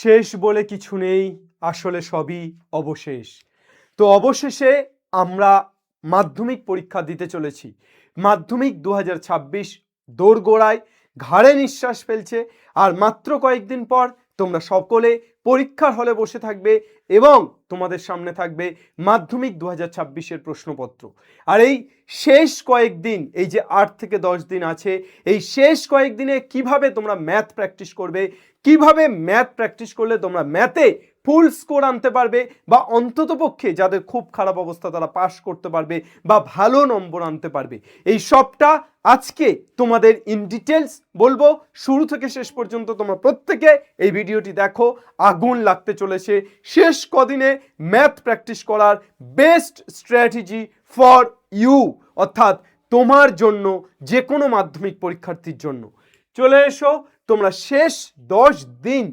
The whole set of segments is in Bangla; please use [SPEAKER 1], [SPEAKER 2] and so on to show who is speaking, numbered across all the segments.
[SPEAKER 1] শেষ বলে কিছু নেই, আসলে সবই অবশেষ। তো অবশেষে আমরা মাধ্যমিক পরীক্ষা দিতে চলেছি। মাধ্যমিক 2026 দোরগোড়ায়, ঘাড়ে নিঃশ্বাস ফেলছে। আর মাত্র কয়েকদিন পর তোমরা সকলে পরীক্ষার হলে বসে থাকবে এবং তোমাদের সামনে থাকবে মাধ্যমিক 2026-এর প্রশ্নপত্র। আর এই শেষ কয়েকদিন, এই যে 8 থেকে 10 দিন আছে, এই শেষ কয়েকদিনে কিভাবে তোমরা ম্যাথ প্র্যাকটিস করবে, কিভাবে ম্যাথ প্র্যাকটিস করলে তোমরা ম্যাথে ফুল স্কোর আনতে পারবে, বা অন্ততপক্ষে যাদের খুব খারাপ অবস্থা তারা পাস করতে পারবে বা ভালো নম্বর আনতে পারবে, এই সবটা আজকে তোমাদের ইন ডিটেলস বলবো। শুরু থেকে শেষ পর্যন্ত তোমরা প্রত্যেকে এই ভিডিওটি দেখো। আগুন লাগতে চলেছে শেষ কদিনে ম্যাথ প্র্যাকটিস করার বেস্ট স্ট্র্যাটেজি ফর ইউ, অর্থাৎ তোমার জন্য, যে কোনো মাধ্যমিক পরীক্ষার্থীর জন্য। চলে এসো, তোমরা শেষ 10 দিন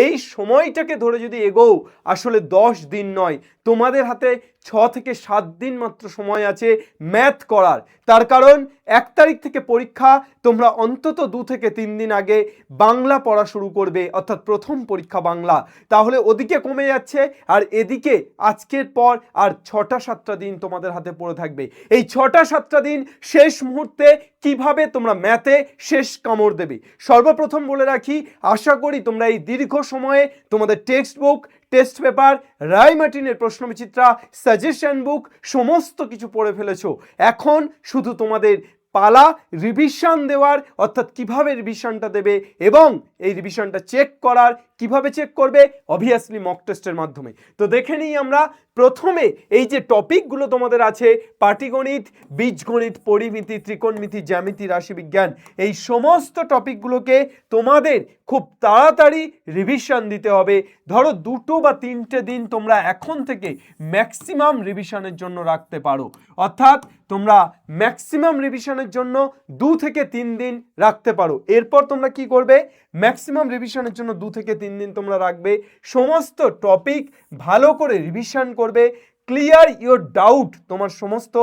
[SPEAKER 1] এই সময়টাকে ধরে যদি এগোও, আসলে 10 দিন নয়, তোমাদের হাতে 6 থেকে 7 দিন মাত্র সময় আছে ম্যাথ করার। তার কারণ 1 তারিখ থেকে পরীক্ষা, তোমরা অন্তত 2 থেকে 3 দিন আগে বাংলা পড়া শুরু করবে, অর্থাৎ প্রথম পরীক্ষা বাংলা। তাহলে ওদিকে কমে যাচ্ছে, আর এদিকে আজকের পর আর 6টা-7টা দিন তোমাদের হাতে পড়ে থাকবে। এই 6টা-7টা দিন শেষ মুহূর্তে কিভাবে তোমরা ম্যাথে শেষ কামড় দেবে। সর্বপ্রথম বলে রাখি, আশা করি তোমরা এই দীর্ঘ সময়ে তোমাদের টেক্সট বুক, টেস্ট পেপার, রায় মার্টিনের প্রশ্নবিচিত্রা, সাজেশন বুক সমস্ত কিছু পড়ে ফেলেছো। এখন শুধু তোমাদের পালা রিভিশন দেওয়ার, অর্থাৎ কিভাবে রিভিশনটা দেবে এবং এই রিভিশনটা চেক করার। কিভাবে চেক করবে? অবভিয়াসলি মক টেস্টের মাধ্যমে। তো দেখে নিই আমরা প্রথমে এই যে টপিকগুলো তোমাদের আছে, পাটিগণিত, বীজগণিত, পরিমিতি, ত্রিকোণমিতি, জ্যামিতি, রাশিবিজ্ঞান, এই সমস্ত টপিকগুলোকে তোমাদের খুব তাড়াতাড়ি রিভিশন দিতে হবে। ধরো 2 বা 3টে দিন তোমরা এখন থেকে ম্যাক্সিমাম রিভিশনের জন্য রাখতে পারো, অর্থাৎ তোমরা ম্যাক্সিমাম রিভিশনের জন্য 2 থেকে 3 দিন রাখতে পারো। এরপর তোমরা কি করবে? ম্যাক্সিমাম রিভিশনের জন্য 2 থেকে 3 দিন তোমরা রাখবে, সমস্ত টপিক ভালো করে রিভিশন করবে, ক্লিয়ার ইওর ডাউট, তোমার সমস্ত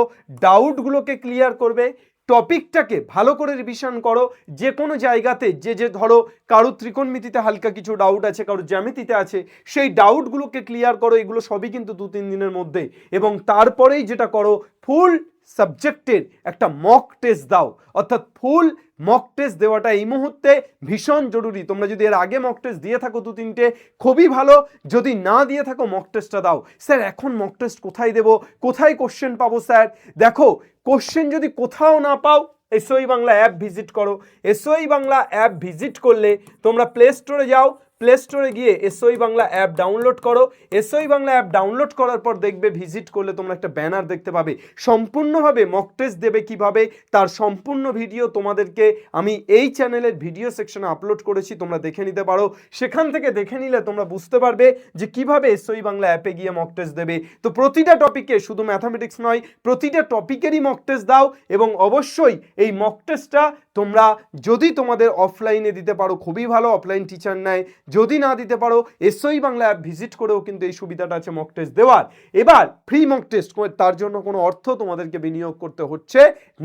[SPEAKER 1] ডাউটগুলোকে ক্লিয়ার করবে। টপিকটাকে ভালো করে রিভিশন করো। যে কোনো জায়গাতে যে ধরো কারো ত্রিকোণমিতিতে হালকা কিছু ডাউট আছে, কারো জ্যামিতিতে আছে, সেই ডাউটগুলোকে ক্লিয়ার করো। এগুলো সবই কিন্তু 2-3 দিনের মধ্যে। এবং তারপরেই যেটা করো, ফুল সাবজেক্টের একটা মক টেস্ট দাও, অর্থাৎ ফুল মক টেস্ট দেওয়াটা এই মুহূর্তে ভীষণ জরুরি। তোমরা যদি এর আগে মক টেস্ট দিয়ে থাকো 2-3টে, খুবই ভালো। যদি না দিয়ে থাকো, মক টেস্টটা দাও। স্যার এখন মক টেস্ট কোথায় দেবো, কোথায় কোশ্চেন পাবো? স্যার দেখো, কোশ্চেন যদি কোথাও না পাও, এসওই বাংলা অ্যাপ ভিজিট করো। এসওই বাংলা অ্যাপ ভিজিট করলে তোমরা প্লে স্টোরে যাও, প্লে স্টোরে গিয়ে এসওই বাংলা অ্যাপ ডাউনলোড করো। এসওই বাংলা অ্যাপ ডাউনলোড করার পর দেখবে, ভিজিট করলে তোমরা একটা ব্যানার দেখতে পাবে, সম্পূর্ণভাবে মক টেস্ট দেবে কিভাবে, তার সম্পূর্ণ ভিডিও তোমাদেরকে আমি এই চ্যানেলের ভিডিও সেকশনে আপলোড করেছি, তোমরা দেখে নিতে পারো। সেখান থেকে দেখে নিলে তোমরা বুঝতে পারবে যে কিভাবে এসওই বাংলা অ্যাপে গিয়ে মক টেস্ট দেবে। তো প্রতিটা টপিকে, শুধু ম্যাথামেটিক্স নয়, প্রতিটা টপিকেরই মক টেস্ট দাও। এবং অবশ্যই এই মক টেস্টটা তোমরা যদি তোমাদের অফলাইনে দিতে পারো খুবই ভালো, অফলাইন টিচার নেয়। যদি না দিতে পারো, এসওই বাংলা অ্যাপ ভিজিট করেও কিন্তু এই সুবিধাটা আছে মক টেস্ট দেওয়ার। এবার ফ্রি মক টেস্ট, তার জন্য কোনো অর্থ তোমাদেরকে বিনিয়োগ করতে হচ্ছে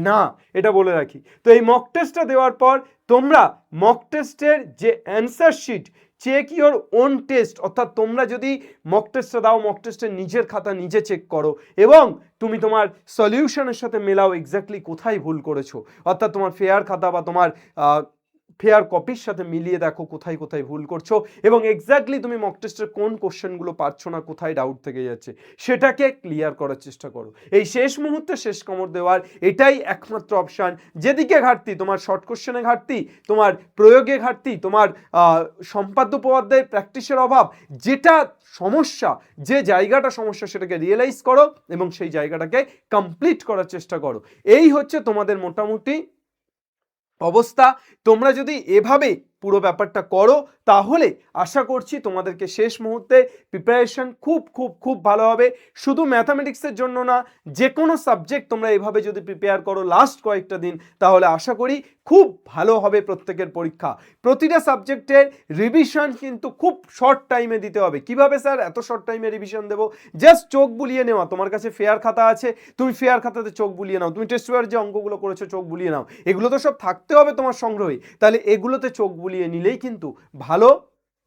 [SPEAKER 1] না, এটা বলে রাখি। তো এই মক টেস্টটা দেওয়ার পর তোমরা মক টেস্টের যে answer sheet, check your own test, অর্থাৎ তোমরা যদি মক টেস্টটা দাও, মক টেস্টের নিজের খাতা নিজে চেক করো এবং তুমি তোমার সলিউশনের সাথে মেলাও এক্স্যাক্টলি কোথায় ভুল করেছো। অর্থাৎ তোমার ফেয়ার খাতা বা তোমার ফেয়ার কপির সাথে মিলিয়ে দেখো কোথায় কোথায় ভুল করছো, এবং এক্স্যাক্টলি তুমি মক টেস্টের কোন কোশ্চেনগুলো পারছো না, কোথায় ডাউট থেকে যাচ্ছে, সেটাকে ক্লিয়ার করার চেষ্টা করো। এই শেষ মুহূর্তে শেষ কামড় দেওয়ার এটাই একমাত্র অপশান। যেদিকে ঘাটতি, তোমার শর্ট কোশ্চেনে ঘাটতি, তোমার প্রয়োগে ঘাটতি, তোমার সম্পাদ্য উপপাদ্যের প্র্যাকটিসের অভাব, যেটা সমস্যা, যে জায়গাটা সমস্যা, সেটাকে রিয়েলাইজ করো এবং সেই জায়গাটাকে কমপ্লিট করার চেষ্টা করো। এই হচ্ছে তোমাদের মোটামুটি অবস্থা। তোমরা যদি এভাবে পুরো ব্যাপারটা করো, তাহলে আশা করছি তোমাদেরকে শেষ মুহূর্তে প্রিপারেশন খুব খুব খুব ভালো হবে। শুধু ম্যাথামেটিক্সের জন্য না, যে কোনো সাবজেক্ট তোমরা এভাবে যদি প্রিপেয়ার করো লাস্ট কয়েকটা দিন, তাহলে আশা করি খুব ভালো হবে প্রত্যেকের পরীক্ষা। প্রতিটা সাবজেক্টের রিভিশন কিন্তু খুব শর্ট টাইমে দিতে হবে। কিভাবে স্যার এত শর্ট টাইমে রিভিশন দেবো? জাস্ট চোখ বুলিয়ে নেওয়া। তোমার কাছে ফেয়ার খাতা আছে, তুমি ফেয়ার খাতাতে চোখ বুলিয়ে নাও। তুমি টেস্ট পেপার যে অঙ্কগুলো করেছো, চোখ বুলিয়ে নাও। এগুলো তো সব থাকতে হবে তোমার সংগ্রহে, তাহলে এগুলোতে চোখ বুলিয়ে নিলেই কিন্তু ভালো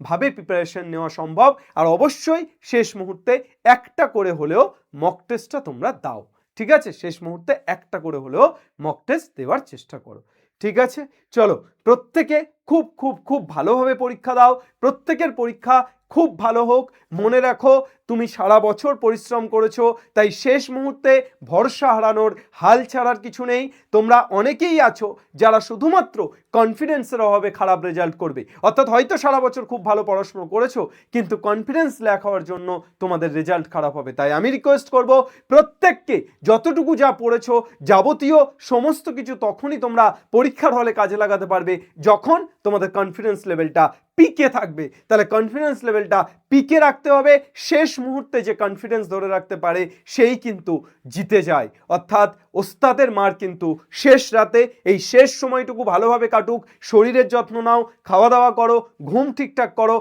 [SPEAKER 1] ভাবে প্রিপারেশন নেওয়া সম্ভব। আর অবশ্যই শেষ মুহূর্তে একটা করে হলেও মক টেস্টটা তোমরা দাও, ঠিক আছে? শেষ মুহূর্তে একটা করে হলেও মক টেস্ট দেওয়ার চেষ্টা করো, ঠিক আছে? চলো, প্রত্যেকে খুব খুব খুব ভালোভাবে পরীক্ষা দাও, প্রত্যেকের পরীক্ষা খুব ভালো হোক। মনে রাখো, তুমি সারা বছর পরিশ্রম করেছো, তাই শেষ মুহূর্তে ভরসা হারানোর, হাল ছাড়ার কিছু নেই। তোমরা অনেকেই আছো যারা শুধুমাত্র কনফিডেন্সের অভাবে খারাপ রেজাল্ট করবে, অর্থাৎ হয়তো সারা বছর খুব ভালো পড়াশোনা করেছো কিন্তু কনফিডেন্স ল্যাক হওয়ার জন্য তোমাদের রেজাল্ট খারাপ হবে। তাই আমি রিকোয়েস্ট করব প্রত্যেককে, যতটুকু যা পড়েছো যাবতীয় সমস্ত কিছু তখনই তোমরা পরীক্ষার হলে কাজে লাগাতে পারবে যখন তোমাদের কনফিডেন্স লেভেলটা পিকে থাকবে। তাহলে কনফিডেন্স লেভেলটা পিকে রাখতে হবে। শেষ মুহূর্তে যে কনফিডেন্স ধরে রাখতে পারে সেই কিন্তু জিতে যায়, অর্থাৎ ওস্তাদের মার কিন্তু শেষ রাতে। এই শেষ সময়টুকু ভালোভাবে কাটুক, শরীরের যত্ন নাও, খাওয়া দাওয়া করো, ঘুম ঠিকঠাক করো,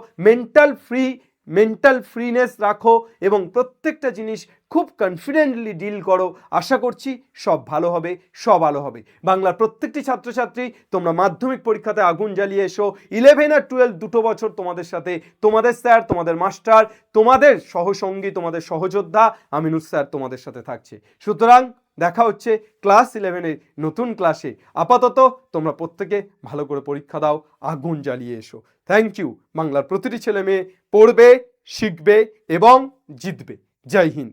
[SPEAKER 1] মেন্টাল ফ্রিনেস রাখো এবং প্রত্যেকটা জিনিস খুব কনফিডেন্টলি ডিল করো। আশা করছি সব ভালো হবে, সব আলো হবে। বাংলার প্রত্যেকটি ছাত্রছাত্রী তোমরা মাধ্যমিক পরীক্ষাতে আগুন জ্বালিয়ে এসো। 11 আর 12 দুটো বছর তোমাদের সাথে তোমাদের স্যার, তোমাদের মাস্টার, তোমাদের সহসঙ্গী, তোমাদের সহযোদ্ধা আমিনুস স্যার তোমাদের সাথে থাকছে। সুতরাং দেখা হচ্ছে ক্লাস 11-এর নতুন ক্লাসে। আপাতত তোমরা প্রত্যেকে ভালো করে পরীক্ষা দাও, আগুন জ্বালিয়ে এসো। Thank you. বাংলার প্রতিটি ছেলে মেয়ে পড়বে, শিখবে এবং জিতবে। জয় হিন্দ।